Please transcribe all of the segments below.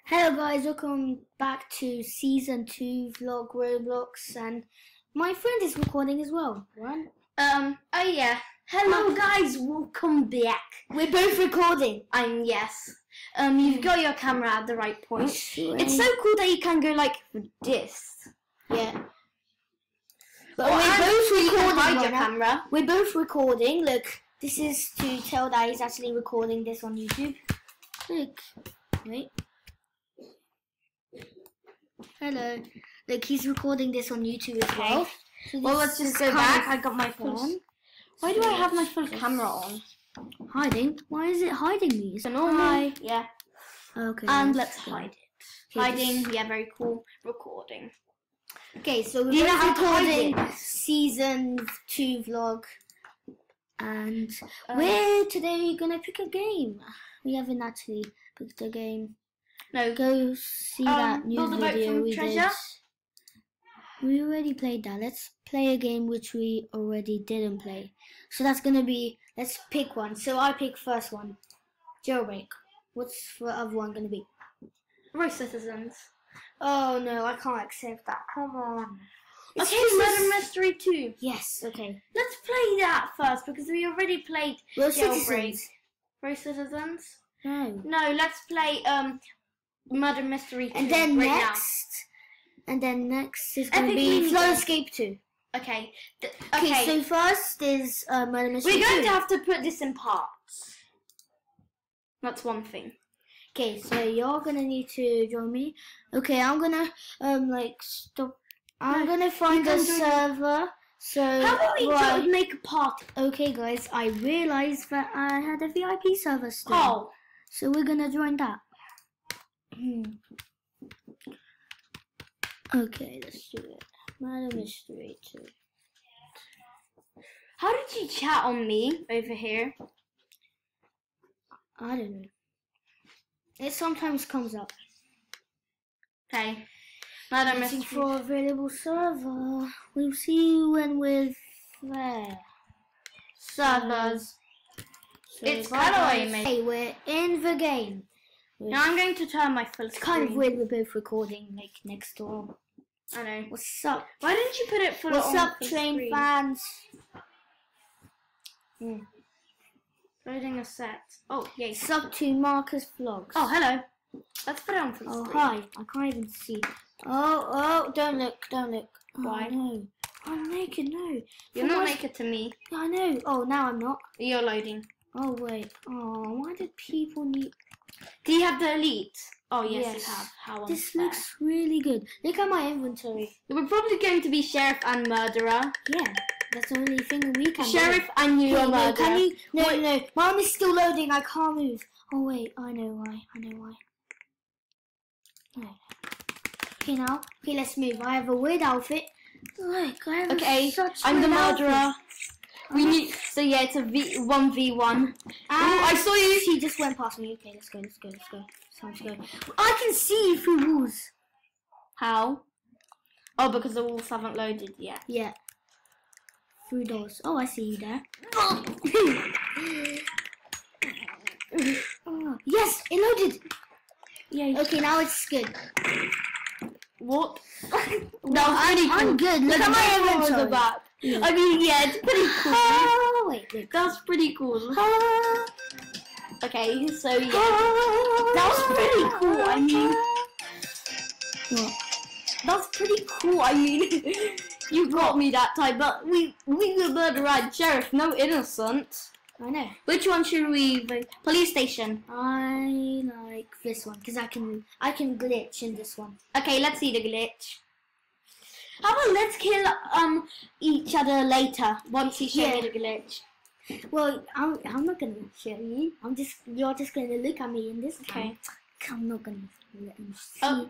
Hello guys, welcome back to season 2 vlog Roblox, and my friend is recording as well. One. Oh yeah. Hello guys, welcome back. We're both recording. Yes. You've got your camera at the right point. It's so cool that you can go like this. Yeah. But we're both recording hide your now. camera. We're both recording. Look, this is to tell that he's actually recording this on YouTube. Look. Wait. Hello. Look, he's recording this on YouTube as well. So Well, let's just go back. I got my phone. Why do I have my full camera on? Hiding? Why is it hiding me? Is it Hi. Yeah. Okay. And let's hide it. Okay, Hiding. Yeah, very cool. Recording. Okay, so we're Do you know how to hide recording it? season 2 vlog, and we're today gonna pick a game. We haven't actually picked a game. No. Go see that new Build a boat video from we treasure. did. We already played that. Let's play a game which we already didn't play. So that's gonna be, let's pick one. So I pick first one. Jailbreak. What's the other one gonna be? Road Citizens. Oh no, I can't accept that. Come on. It's Okay, Murder Mystery 2. Yes, okay. Let's play that first because we already played Road Jailbreak. Citizens. Road Citizens? No. No, let's play Murder Mystery 2. And then right next is going to Epic be Mini Flood Game. Escape 2. now. Okay. Okay, so first is Murder Mystery we're going 2. to have to put this in parts. That's one thing. Okay, so you're going to need to join me. Okay, I'm going to stop. I'm going to find a server. So How about we right. make a party? Okay, guys, I realized that I had a VIP server still. Oh. So we're going to join that. Okay, let's do it. Murder Mystery 2. How did you chat on me over here? I don't know. It sometimes comes up. Okay. Murder Waiting Mystery. for available server. We'll see you when we're there. Servers. So It's bye, kind of guys. way, mate. Hey, we're in the game. Now I'm going to turn my full It's kind of screen. weird we're both recording like next door. I know. What's up? Why didn't you put it full What's on up, full train screen? fans? Loading a set. Oh, yay. What's up to Marcus Vlogs? Oh, hello. Let's put it on full Oh, screen. hi. I can't even see. Oh, don't look, don't look. Why? Oh, no. I'm naked, no. You're not naked to me. I know. Oh, now I'm not. You're loading. Oh, wait. Oh, why did people need... Do you have the elite? Oh, yes, Yes. you have. How This unfair. looks really good. Look at my inventory. We're probably going to be sheriff and murderer. Yeah, that's the only thing we can Sheriff do. and you Hey, are no, murderer. can you... No, Wait. no. My arm is still loading. I can't move. Oh, wait. I know why. I know why. Oh. Okay, now. Okay, let's move. I have a weird outfit. Look, I have Okay, such I'm the weird murderer. outfit. We need. So yeah, it's a 1v1. I saw you. He just went past me. Okay, let's go. Let's go. Let's go. It's time to go. I can see you through walls. How? Oh, because the walls haven't loaded yet. Yeah. Through doors. Oh, I see you there. Oh, yes, it loaded. Yeah. Okay, now it's good. What? No, I'm good. Look at my inventory. back. Yeah. I mean, yeah, it's pretty cool. Oh, wait, look. That's pretty cool. Ah, Okay, so yeah, that was pretty cool. I mean, What? that's pretty cool. I mean, you got me that time, but we were murderer and sheriff, no innocent. I know. Which one should we vote? Police station. I like this one because I can glitch in this one. Okay, let's see the glitch. How about let's kill each other later once you show me the glitch. Well, I'm not gonna show you. You're just gonna look at me in this time. Okay. I'm not gonna let you see. Oh,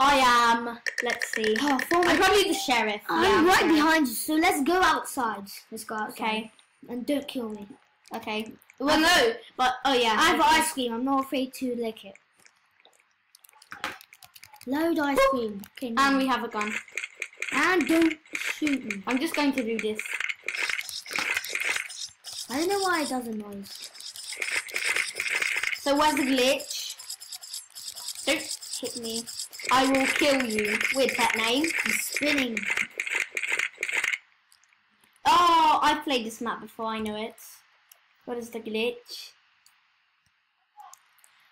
I am. Let's see. Oh, I'm probably the sheriff. I'm Yeah, right sheriff. behind you, so let's go outside. Let's go outside. Okay. And don't kill me. Okay. Well, no, but oh yeah. I have okay. ice cream. I'm not afraid to lick it. Load ice cream. Okay. Now. And we have a gun. And don't shoot me. I'm just going to do this. I don't know why it does a noise. So where's the glitch? Don't hit me. I will kill you. Weird pet name. He's spinning. Oh, I've played this map before, I know it. What is the glitch?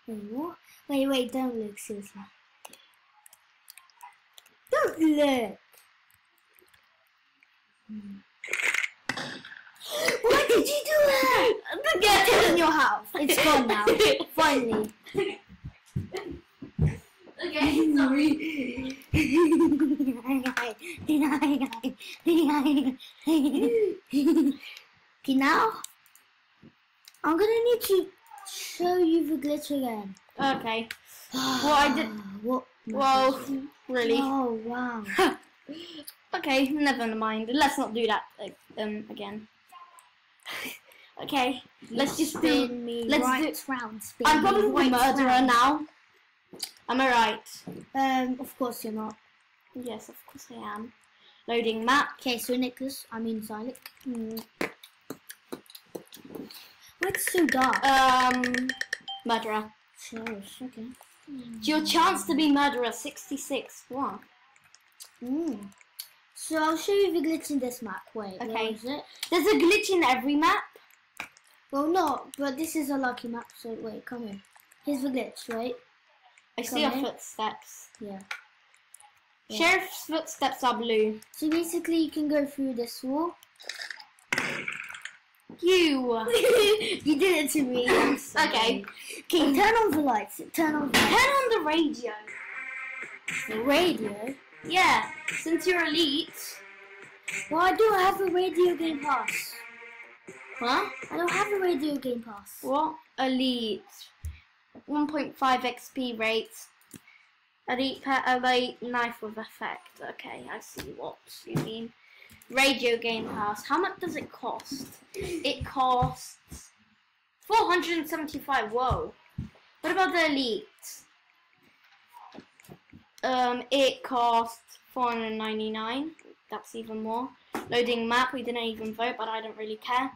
Wait, what? Wait, don't look, seriously. Don't look! Why did you do that? Get it in your house. It's gone now. Finally. Okay, sorry. Okay, now I'm gonna need to show you the glitch again. Okay. Well, I did. What? Well, really. Oh wow. Okay, never mind. Let's not do that again. Okay, let's just spin me let's right do. round. Spin I'm me probably the right murderer round. now. Am I right? Of course you're not. Yes, of course I am. Loading map. Okay, so Nicholas, I mean Zylic. Why it's so dark? Murderer. Sure, okay. Your chance to be murderer 66. What? So I'll show you the glitch in this map. Wait, Okay. where is it? There's a glitch in every map. Well, not, but this is a lucky map, so wait, come here. Here's the glitch, right? I see your footsteps. Yeah. Sheriff's footsteps are blue. So basically, you can go through this wall. You. You did it to me. I'm sorry. Okay. Okay, turn on the lights. Turn on the lights. Turn on the radio. The radio? Yeah, since you're elite. Well, I don't have a radio game pass. Huh? I don't have a radio game pass. What? Elite. 1.5 XP rates. Elite pet, elite knife with effect. Okay, I see what you mean. Radio game pass. How much does it cost? It costs 475. Whoa. What about the elite? It costs 499. That's even more. Loading map. We didn't even vote, but I don't really care.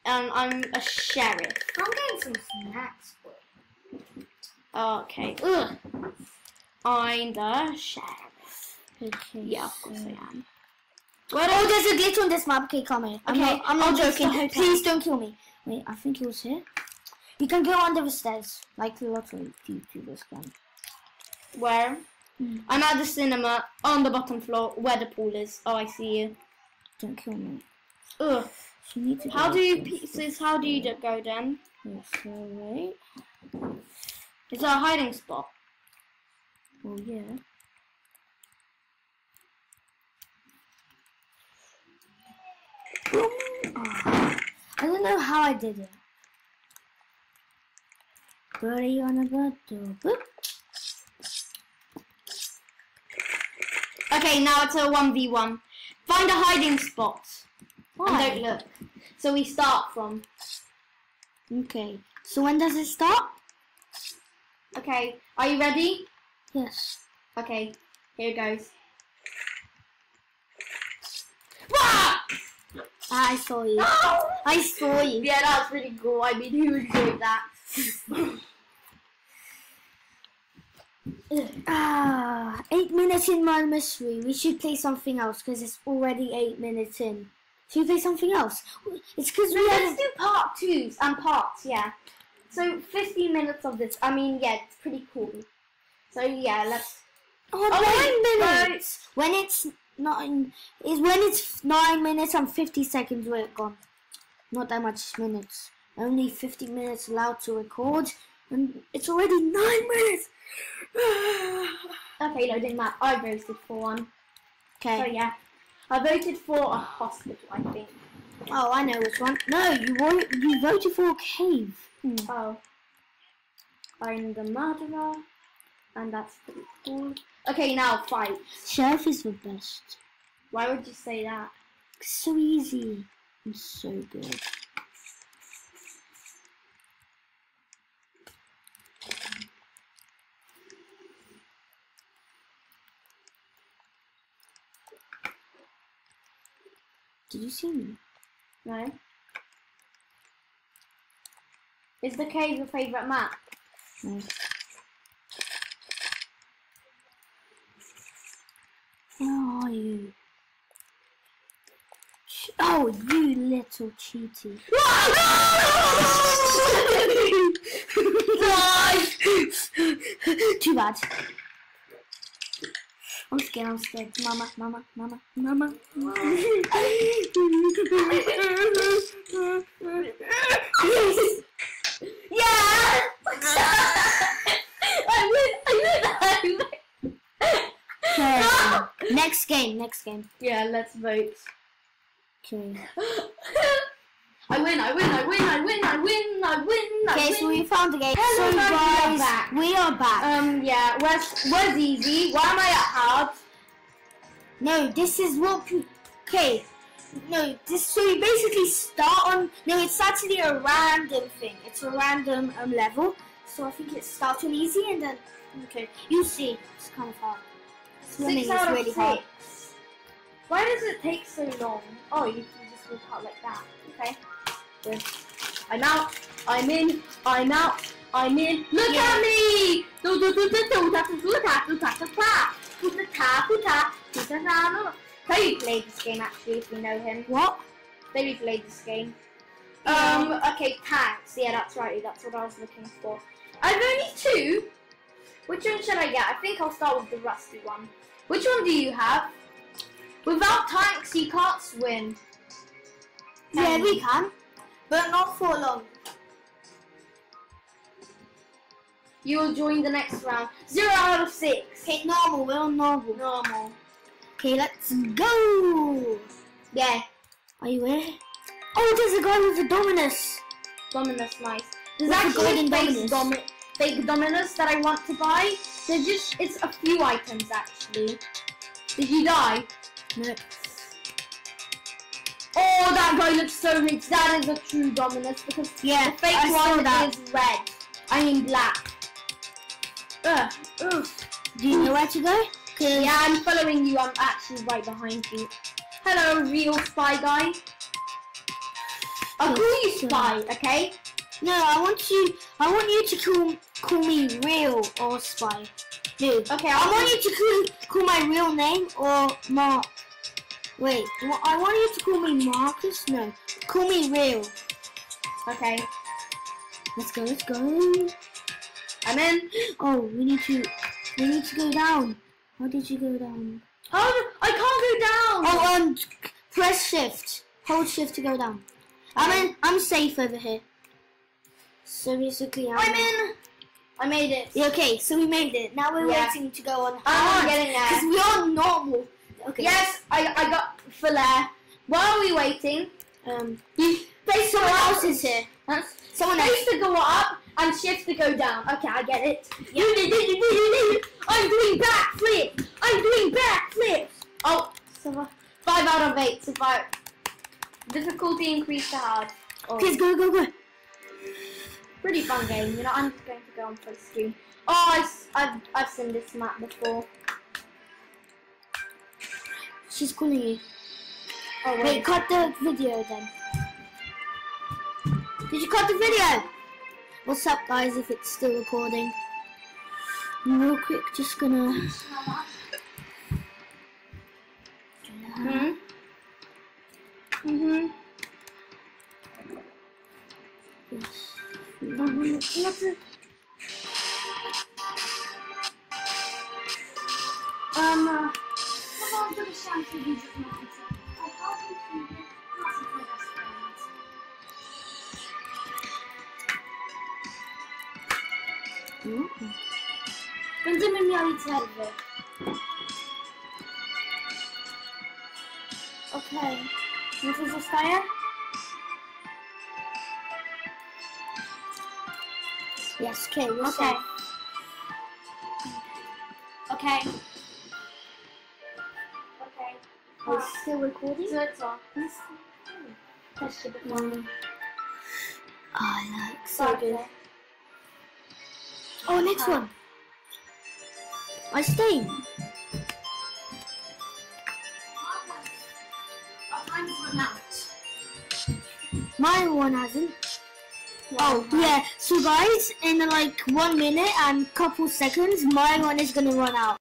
I'm a sheriff. I'm getting some snacks. Okay. Ugh. I'm the sheriff. Okay. Yeah, of course I am. Oh, there's a glitch on this map. Okay, come here. Okay, I'm not I'll just joking. the hotel. Please don't kill me. Wait, I think it was here. You can go under the stairs, like a lot of YouTubers can. Where? I'm at the cinema on the bottom floor where the pool is. Oh, I see you. Don't kill me. Ugh. You need to How go do you up this. pieces? How do you go then? Yes, so wait. Is there a hiding spot? Oh yeah. Oh, I don't know how I did it. Birdie on a bottle. Boop. Okay, now it's a 1v1. Find a hiding spot. Why? And don't look. So we start from. Okay. So when does it start? Okay, are you ready? Yes. Okay, here goes. Wah! I saw you. No! I saw you. Yeah, that was really cool. I mean, who enjoyed that? 8 minutes in my mystery. We should play something else because it's already 8 minutes in. Should we play something else? It's because we Let's have. do part twos and parts, yeah. So 15 minutes of this. I mean, yeah, it's pretty cool. So yeah, let's. Oh, 9 minutes. When it's 9 minutes and 50 seconds we're gone. Not that much minutes. Only 50 minutes allowed to record, and it's already 9 minutes. Okay, loading map. I voted for one. Okay. So yeah, I voted for a hospital, I think. Oh, I know which one. No, you voted for a cave. Oh. I'm the murderer, and that's pretty cool. Okay, now fight. Sheriff is the best. Why would you say that? It's so easy. I'm so good. Did you see me? No. Is the cave your favourite map? No. Oh, you little cheaty. Too bad. I'm scared. Mama. Yeah! I win! Okay. Next game. Yeah, let's vote. Okay. I win. Okay, so we found the game. Hello, So guys, guys, we are back. Yeah, where's easy? Why am I at hard? No, this is what. Okay. No, so you basically start on. No, it's actually a random thing. It's a random level. So I think it starts on easy and then. Okay, you see, it's kind of hard. Swimming 6 out is of really 6. hard. Why does it take so long? Oh, you can just walk out like that. Okay. Good. I'm out. I'm in. Look at me! How you played this game actually, if you know him? What? Maybe played this game. Okay, tanks. Yeah, that's right. That's what I was looking for. I've only 2. Which one should I get? I think I'll start with the rusty one. Which one do you have? Without tanks, you can't swim. Yeah, we can, but not for long. You will join the next round. 0 out of 6. Okay, normal. We're on normal. Normal. Okay, let's go. Yeah. Are you in? Oh, there's a guy with a Dominus. Dominus, nice. There's What's the actually golden fake Dominus that I want to buy. It's a few items actually. Did you die? No. Oh, that guy looks so rich. That is a true Dominus because Yeah, the fake I saw one that. is red. I mean black. Do you know where to go? Yeah, I'm following you. I'm actually right behind you. Hello, real spy guy. I'll call you spy, okay? No, I want you to call me real or spy. Dude. Okay, I want you to call my real name or Mark. Wait, I want you to call me Marcus. No, call me real. Okay. Let's go. I'm in. Oh, we need to go down. How did you go down? Oh, I can't go down. Oh, press shift. Hold shift to go down. I'm safe over here. So basically, I'm in. I made it. Yeah, okay, so we made it. Now we're waiting to go on I'm hard. getting there. Because we are normal. Okay. Yes, I got full air. While are we waiting? Someone else is here. Someone else. Space to go up and shift to go down. Okay, I get it. Yep. I'm doing backflips. Oh, 5 out of 8. Survive. Difficulty increased to hard. Oh. Please go. Pretty fun game. You know, I'm going to go on full screen. Oh, I've seen this map before. She's calling you. Oh, Wait, cut the video then. Did you cut the video? What's up, guys, if it's still recording? Real quick, just gonna... Będziemy mieli przerwę. Okej. No co zostaje? Yes, okay, we're Okay. safe. Okay. Okay. Are you still recording? So it's on. That should be fun. Oh, look, so good. Oh, next one. I stay. My one hasn't. Oh, yeah. So guys, in like 1 minute and couple seconds, my one is gonna run out.